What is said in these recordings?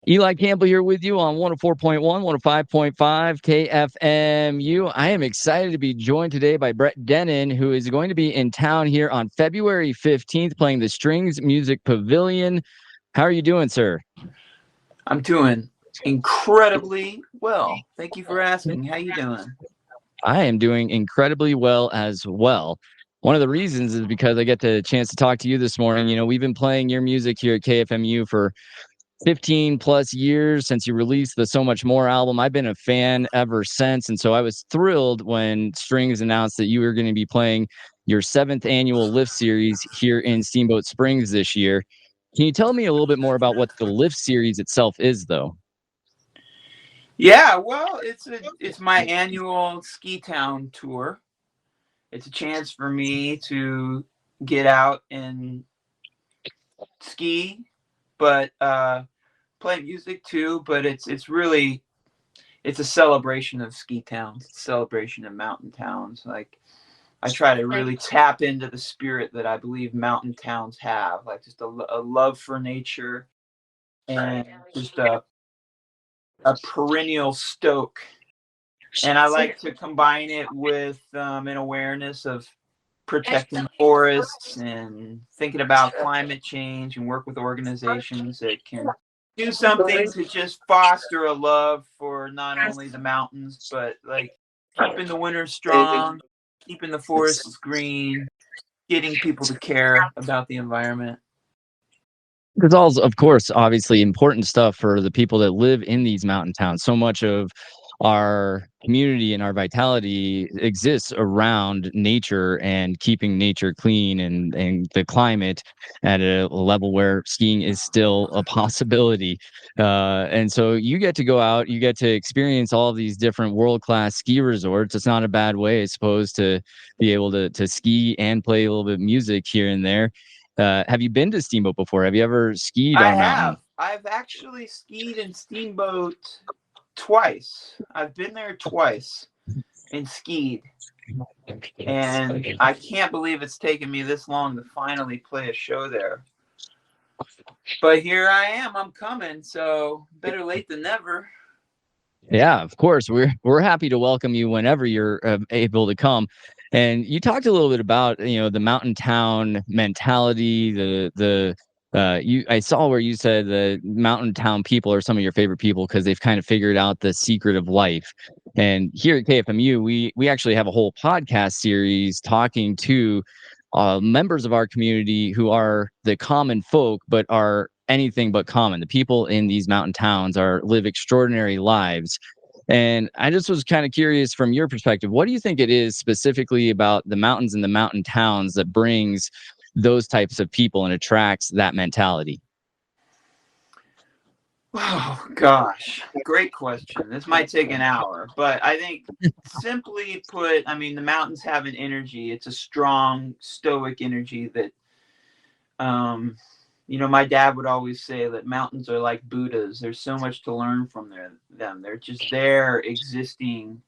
Eli Campbell here with you on 104.1, 105.5 KFMU. I am excited to be joined today by Brett Dennen, who is going to be in town here on February 15th playing the Strings Music Pavilion. How are you doing, sir? I'm doing incredibly well. Thank you for asking. How you doing? I am doing incredibly well as well. One of the reasons is because I get the chance to talk to you this morning. You know, we've been playing your music here at KFMU for 15 plus years since you released the So Much More album. I've been a fan ever since. And so I was thrilled when Strings announced that you were going to be playing your 7th annual Lift series here in Steamboat Springs this year. Can you tell me a little bit more about what the Lift series itself is, though? Yeah, well, it's my annual ski town tour. It's a chance for me to get out and ski, but play music too. But it's a celebration of ski towns, it's a celebration of mountain towns. Like I try to really tap into the spirit that I believe mountain towns have, like just a love for nature and just a perennial stoke. And I like to combine it with an awareness of protecting forests and thinking about climate change and work with organizations that can do something to just foster a love for not only the mountains, but like keeping the winter strong, keeping the forests green, getting people to care about the environment. Because all, of course, obviously important stuff for the people that live in these mountain towns. So much of our community and our vitality exists around nature and keeping nature clean and the climate at a level where skiing is still a possibility. And so you get to go out, you get to experience all of these different world-class ski resorts. It's not a bad way, I suppose, to be able to ski and play a little bit of music here and there. Have you been to Steamboat before? Have you ever skied I on a mountain? have. I've actually skied in Steamboat twice. I've been there twice and skied. And I can't believe it's taken me this long to finally play a show there. But here I am. I'm coming. So better late than never. Yeah, of course. We're happy to welcome you whenever you're able to come. And you talked a little bit about, you know, the mountain town mentality, you I saw where you said the mountain town people are some of your favorite people because they've kind of figured out the secret of life. And here at KFMU, we actually have a whole podcast series talking to members of our community who are the common folk, but are anything but common. The people in these mountain towns live extraordinary lives. And I just was kind of curious from your perspective, what do you think it is specifically about the mountains and the mountain towns that brings those types of people and attracts that mentality? Oh, gosh. Great question. This might take an hour, but I think simply put, I mean, the mountains have an energy. It's a strong, stoic energy that, my dad would always say that mountains are like Buddhas. There's so much to learn from them. They're just there existing,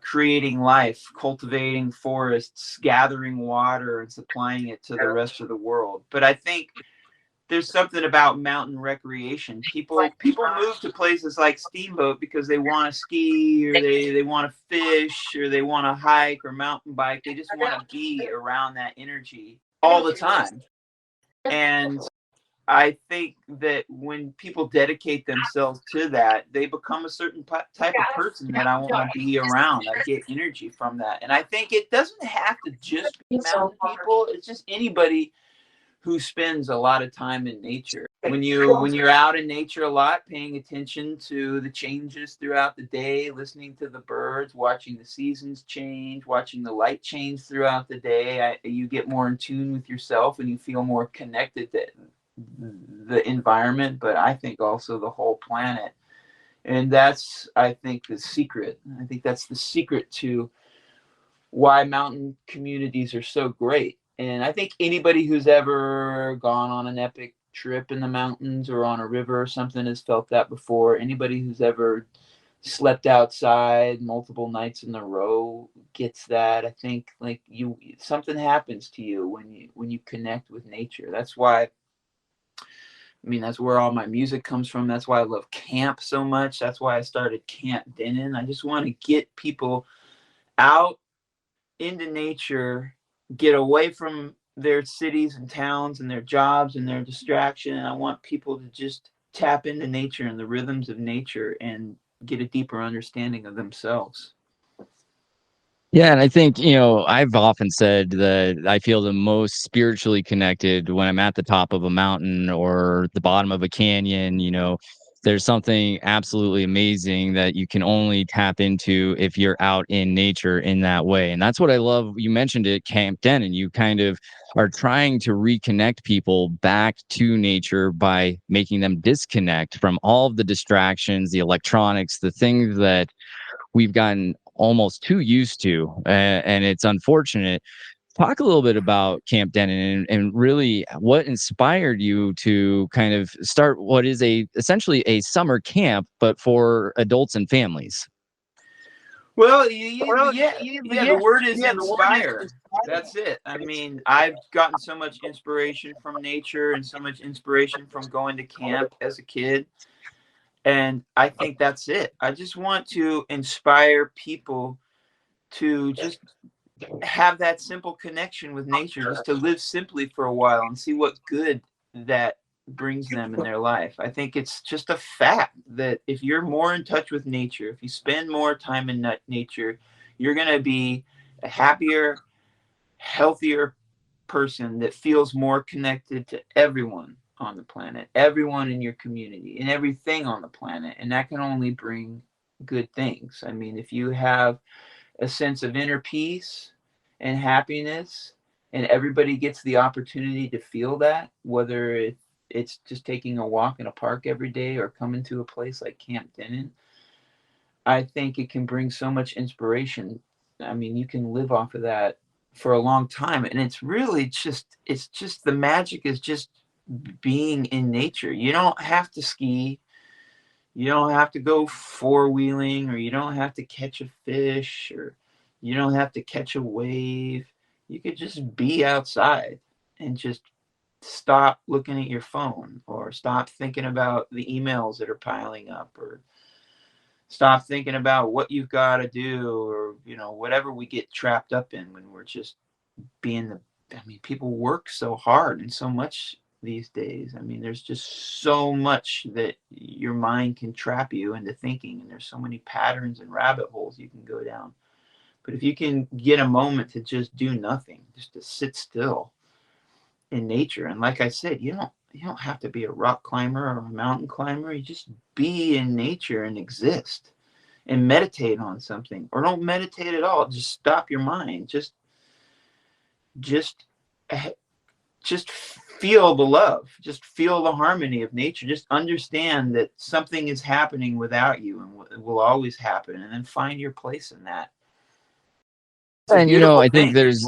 creating life, cultivating forests, gathering water, and supplying it to the rest of the world. But I think there's something about mountain recreation. People move to places like Steamboat because they want to ski or they want to fish or they want to hike or mountain bike. They just want to be around that energy all the time. And I think that when people dedicate themselves to that, they become a certain type of person that I want to be around. I get energy from that. And I think it doesn't have to just be mountain people. It's just anybody who spends a lot of time in nature. When you're out in nature a lot, paying attention to the changes throughout the day, listening to the birds, watching the seasons change, watching the light change throughout the day, you get more in tune with yourself and you feel more connected to the environment, but I think also the whole planet. And that's, I think, the secret. I think that's the secret to why mountain communities are so great. And I think anybody who's ever gone on an epic trip in the mountains or on a river or something has felt that before. Anybody who's ever slept outside multiple nights in a row gets that. I think like something happens to you when you connect with nature. That's why I mean, that's where all my music comes from. That's why I love camp so much. That's why I started Camp Dennen. I just want to get people out into nature, get away from their cities and towns and their jobs and their distraction. And I want people to just tap into nature and the rhythms of nature and get a deeper understanding of themselves. Yeah, and I think, I've often said that I feel the most spiritually connected when I'm at the top of a mountain or the bottom of a canyon. There's something absolutely amazing that you can only tap into if you're out in nature in that way. And that's what I love. You mentioned it, Camp Dennen. You kind of are trying to reconnect people back to nature by making them disconnect from all of the distractions, the electronics, the things that we've gotten almost too used to, and it's unfortunate. Talk a little bit about Camp Dennen and really what inspired you to kind of start what is essentially a summer camp, but for adults and families. Well, yeah, the word is inspire. That's it. I mean, I've gotten so much inspiration from nature and so much inspiration from going to camp as a kid. And I think that's it. I just want to inspire people to just have that simple connection with nature, just to live simply for a while and see what good that brings them in their life. I think it's just a fact that if you're more in touch with nature, if you spend more time in nature, you're going to be a happier, healthier person that feels more connected to everyone on the planet, everyone in your community, and everything on the planet. And that can only bring good things. I mean, if you have a sense of inner peace and happiness, and everybody gets the opportunity to feel that, whether it's just taking a walk in a park every day or coming to a place like Camp Dennen, I think it can bring so much inspiration. I mean, you can live off of that for a long time, and it's just the magic is just being in nature. You don't have to ski, you don't have to go four-wheeling, or you don't have to catch a fish, or you don't have to catch a wave. You could just be outside and just stop looking at your phone, or stop thinking about the emails that are piling up, or stop thinking about what you've got to do, or whatever we get trapped up in when we're just being the I mean, people work so hard and so much these days. I mean, there's just so much that your mind can trap you into thinking, and there's so many patterns and rabbit holes you can go down. But if you can get a moment to just do nothing, just to sit still in nature, and like I said, you don't have to be a rock climber or a mountain climber. You just be in nature and exist and meditate on something, or don't meditate at all. Just stop your mind. Just just feel the love, just feel the harmony of nature, just understand that something is happening without you, and it will always happen, and then find your place in that. It's a And beautiful I think thing. there's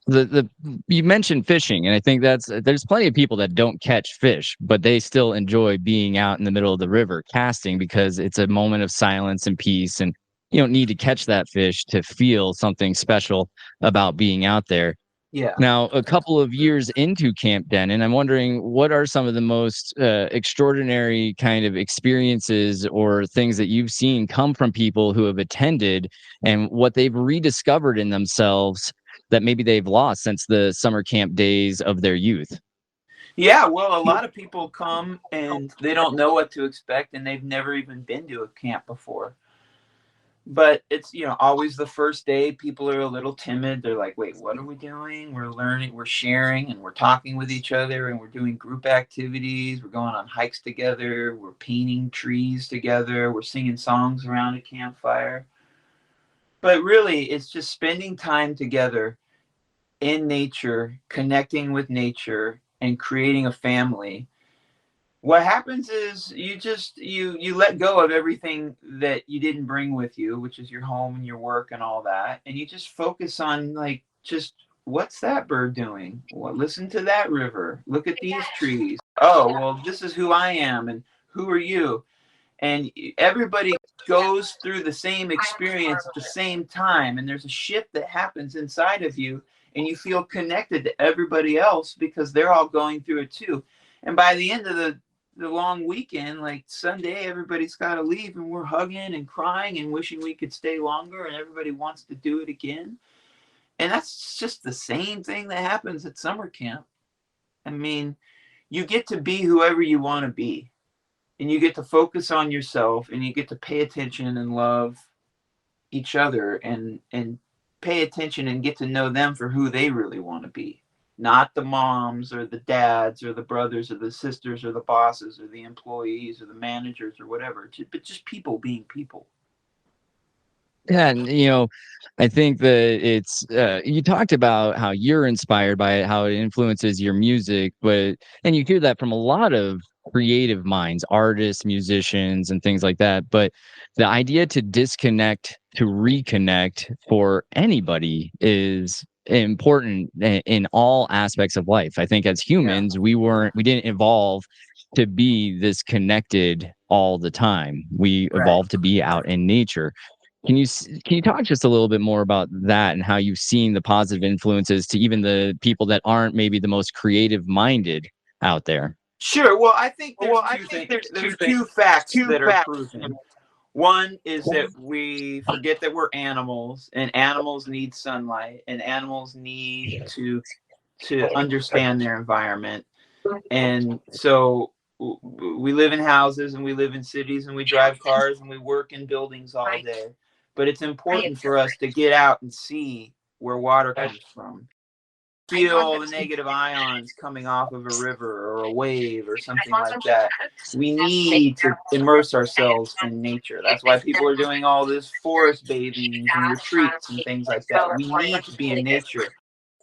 the you mentioned fishing, and I think there's plenty of people that don't catch fish, but they still enjoy being out in the middle of the river casting because it's a moment of silence and peace, and you don't need to catch that fish to feel something special about being out there. Yeah. Now, a couple of years into Camp Dennen, I'm wondering what are some of the most extraordinary kind of experiences or things that you've seen come from people who have attended, and what they've rediscovered in themselves that maybe they've lost since the summer camp days of their youth. Yeah, well, a lot of people come and they don't know what to expect, and they've never even been to a camp before. But it's always the first day, people are a little timid. They're like, wait, what are we doing? We're learning, we're sharing, and we're talking with each other, and we're doing group activities, we're going on hikes together, we're painting trees together, we're singing songs around a campfire. But really, it's just spending time together in nature, connecting with nature, and creating a family. What happens is you let go of everything that you didn't bring with you, which is your home and your work and all that, and you just focus on, like, just what's that bird doing? Well, listen to that river, look at these trees. Oh, well, this is who I am, and who are you? And everybody goes through the same experience at the same time, and there's a shift that happens inside of you, and you feel connected to everybody else because they're all going through it too. And by the end of the long weekend, like Sunday, everybody's got to leave, and we're hugging and crying and wishing we could stay longer, and everybody wants to do it again. And that's just the same thing that happens at summer camp. I mean, you get to be whoever you want to be, and you get to focus on yourself, and you get to pay attention and love each other, and pay attention and get to know them for who they really want to be. Not the moms or the dads or the brothers or the sisters or the bosses or the employees or the managers or whatever, but just people being people. Yeah, and I think that it's you talked about how you're inspired by it, how it influences your music, and you hear that from a lot of creative minds, artists, musicians, and things like that. But the idea to disconnect to reconnect for anybody is important in all aspects of life. I think as humans, we didn't evolve to be this connected all the time. We evolved to be out in nature. Can you talk just a little bit more about that and how you've seen the positive influences to even the people that aren't maybe the most creative minded out there? Sure. Well, I think there's two facts that are proven. One is that we forget that we're animals, and animals need sunlight, and animals need to understand their environment. And so we live in houses, and we live in cities, and we drive cars, and we work in buildings all day. But it's important for us to get out and see where water comes from. Feel the negative ions coming off of a river or a wave or something like that. We need to immerse ourselves in nature. That's why people are doing all this forest bathing and retreats and things like that. We need to be in nature,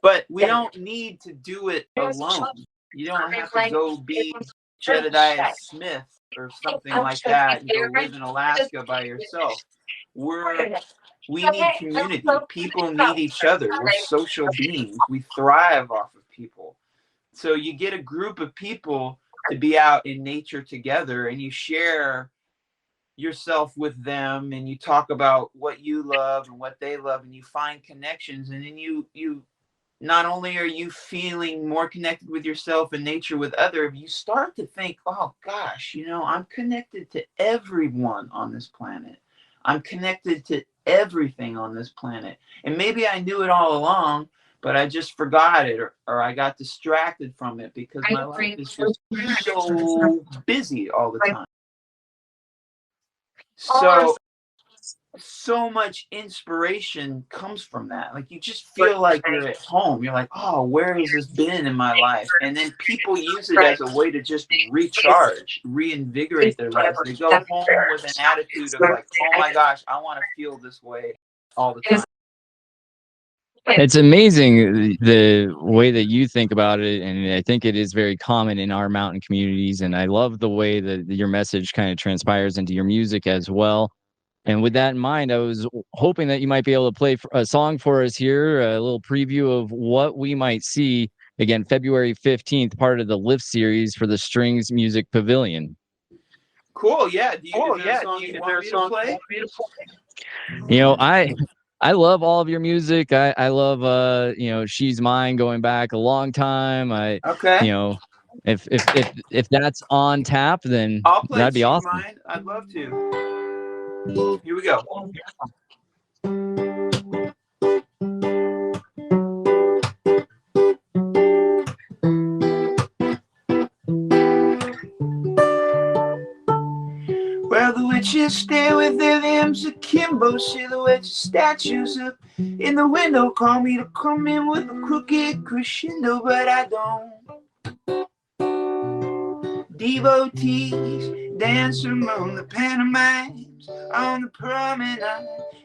but we don't need to do it alone. You don't have to go be Jedediah Smith or something like that and go live in Alaska by yourself. We need community. People need each other. We're social beings. We thrive off of people. So you get a group of people to be out in nature together, and you share yourself with them, and you talk about what you love and what they love, and you find connections. And then you not only are you feeling more connected with yourself and nature with others, you start to think, oh gosh, I'm connected to everyone on this planet. I'm connected to everything on this planet. And maybe I knew it all along, but I just forgot it, or I got distracted from it because my life is just so busy all the time. So much inspiration comes from that. Like, you just feel like you're at home. You're like, oh, where has this been in my life? And then people use it as a way to just recharge, reinvigorate their lives. They go home with an attitude of like, oh my gosh, I want to feel this way all the time. It's amazing the way that you think about it, and I think it is very common in our mountain communities, and I love the way that your message kind of transpires into your music as well. And with that in mind, I was hoping that you might be able to play a song for us here, a little preview of what we might see, again, February 15th, part of the Lift series for the Strings Music Pavilion. Cool, yeah. Is there a song you want me to play? I love all of your music. I love She's Mine, going back a long time. If that's on tap, then I'll play that'd be She's awesome. Mine. I'd love to. Here we go. Well, the witches stay with their limbs akimbo, silhouettes of statues up in the window, call me to come in with a crooked crescendo, but I don't. Devotees dance among the pantomimes on the promenade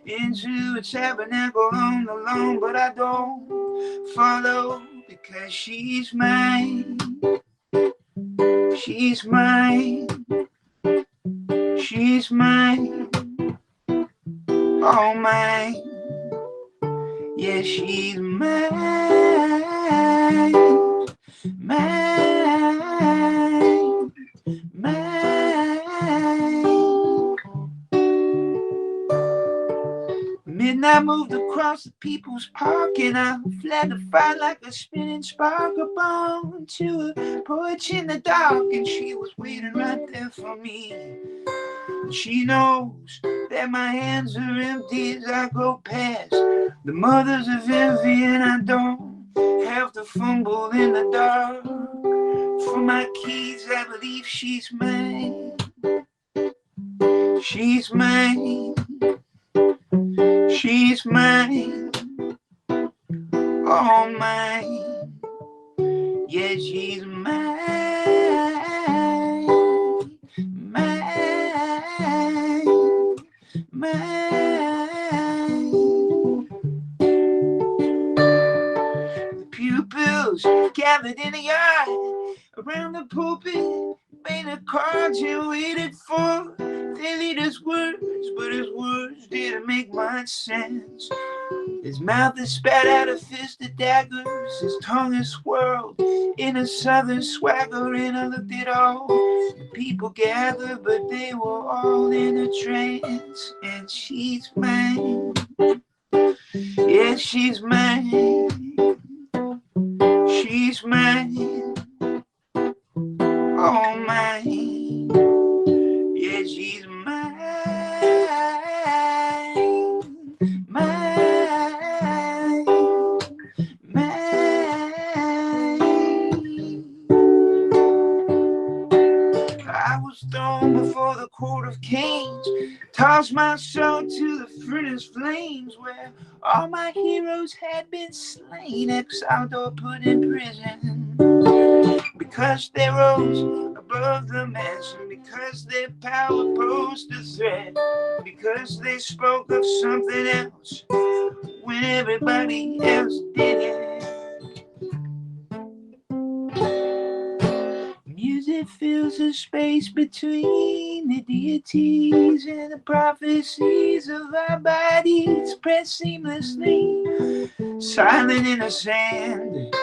into a tabernacle on the lawn, but I don't follow because she's mine. She's mine. She's mine. All mine. Yeah, she's mine. Mine. Mine. Midnight moved across across the people's park, and I fled the fire like a spinning sparkle bomb to a porch in the dark, and she was waiting right there for me. And she knows that my hands are empty as I go past the mothers of envy, and I don't have to fumble in the dark for my keys. I believe she's mine. She's mine. She's mine. All mine. Yeah, she's mine. Mine. Mine. The pupils gathered in the yard around the pulpit, made a cards and waited for their leader's words, but his words didn't make much sense. His mouth has spat out a fist of daggers, his tongue is swirled in a southern swagger, and I looked at all the people gathered, but they were all in a trance. And she's mine. Yeah, she's mine. She's mine. Oh, mine. Yeah, she's mine. Mine. Mine. I was thrown before the court of kings, tossed my soul to the furnace flames, where all my heroes had been slain, exiled or put in prison, because they rose above the mansion, because their power posed a threat, because they spoke of something else when everybody else didn't. Music fills the space between the deities and the prophecies of our bodies, pressed seamlessly, silent in the sand.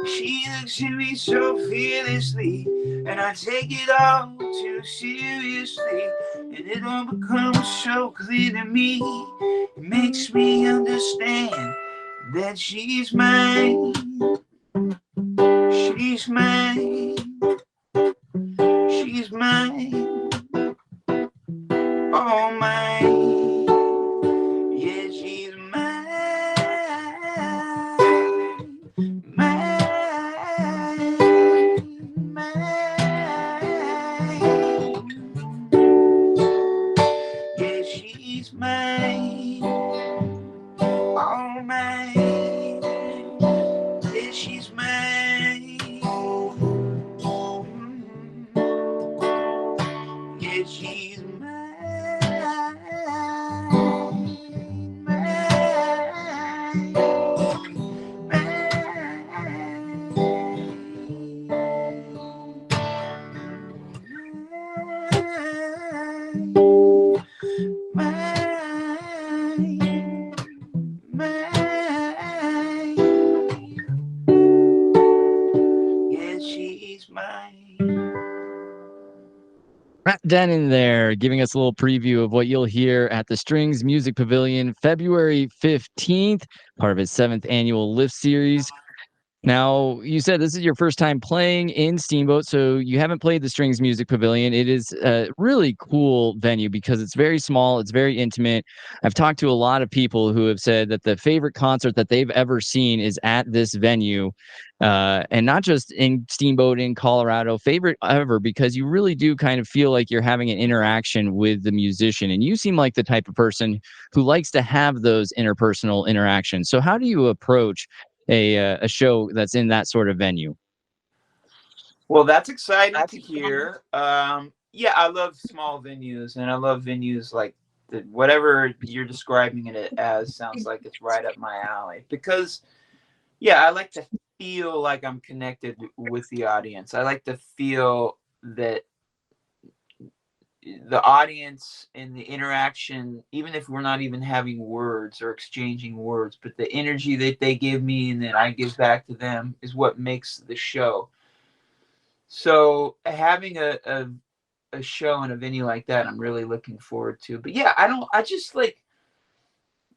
She looks at me so fearlessly, and I take it all too seriously, and it all becomes so clear to me. It makes me understand that she's mine. She's mine. She's mine. Oh, mine. Yeah, she's mine. Mine. Mine. Yeah, she's mine. Oh, mine. Yeah, she's mine. Yeah, she's mine. Mine. Yeah, she's mine. Brett Dennen there, giving us a little preview of what you'll hear at the Strings Music Pavilion February 15th, part of its 7th annual Lift series. Now, you said this is your first time playing in Steamboat, so you haven't played the Strings Music Pavilion. It is a really cool venue because it's very small, it's very intimate. I've talked to a lot of people who have said that the favorite concert that they've ever seen is at this venue. And not just in Steamboat in Colorado, favorite ever, because you really do kind of feel like you're having an interaction with the musician. And you seem like the type of person who likes to have those interpersonal interactions. So how do you approach a show that's in that sort of venue? Well, that's exciting to hear. Yeah, I love small venues, and I love venues like whatever you're describing it as sounds like it's right up my alley. Because, yeah, I like to feel like I'm connected with the audience. I like to feel that the audience and the interaction, even if we're not even having words or exchanging words, but the energy that they give me and that I give back to them is what makes the show. So having a show in a venue like that, I'm really looking forward to. But yeah, I just like,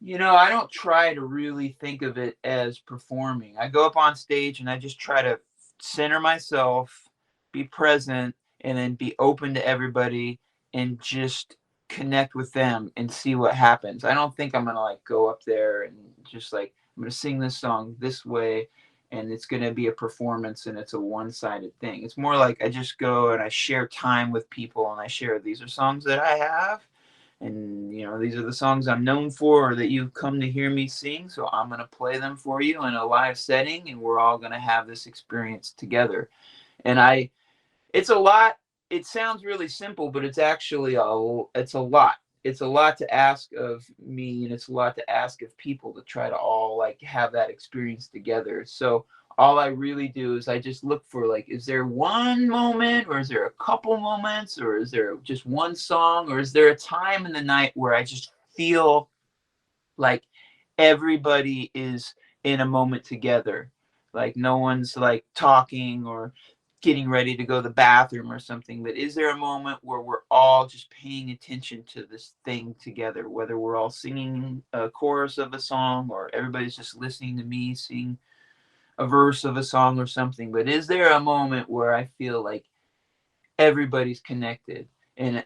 You know, I don't try to really think of it as performing. I go up on stage and I just try to center myself, be present, and then be open to everybody and just connect with them and see what happens. I don't think I'm going to like go up there and just like, I'm going to sing this song this way and it's going to be a performance and it's a one-sided thing. It's more like I just go and I share time with people and I share, these are songs that I have, and you know, these are the songs I'm known for or that you've come to hear me sing, so I'm going to play them for you in a live setting and we're all going to have this experience together. And I it's a lot. It sounds really simple, but it's actually it's a lot. It's a lot to ask of me, and it's a lot to ask of people to try to all like have that experience together. So all I really do is I just look for like, is there one moment, or is there a couple moments, or is there just one song, or is there a time in the night where I just feel like everybody is in a moment together, like no one's like talking or getting ready to go to the bathroom or something, but is there a moment where we're all just paying attention to this thing together, whether we're all singing a chorus of a song or everybody's just listening to me sing a verse of a song or something, but is there a moment where I feel like everybody's connected? And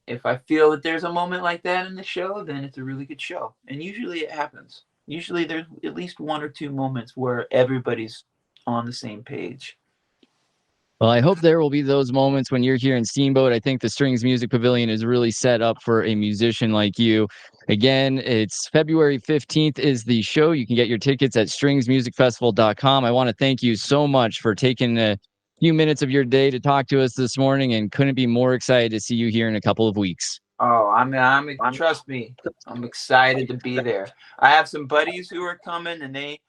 if I feel that there's a moment like that in the show, then it's a really good show. And usually it happens. Usually there's at least one or two moments where everybody's on the same page. Well, I hope there will be those moments when you're here in Steamboat. I think the Strings Music Pavilion is really set up for a musician like you. Again, it's February 15th is the show. You can get your tickets at stringsmusicfestival.com. I want to thank you so much for taking a few minutes of your day to talk to us this morning, and couldn't be more excited to see you here in a couple of weeks. Oh, I'm trust me, I'm excited to be there. I have some buddies who are coming, and they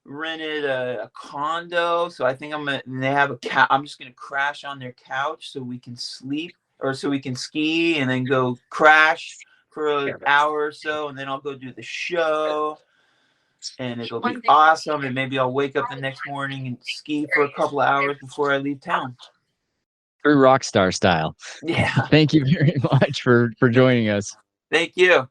rented a condo, so I think and they have I'm just gonna crash on their couch so we can sleep, or so we can ski and then go crash for an hour or so, and then I'll go do the show, and it'll be awesome. And maybe I'll wake up the next morning and ski for a couple of hours before I leave town. True rock star style. Yeah. Thank you very much for joining us. Thank you.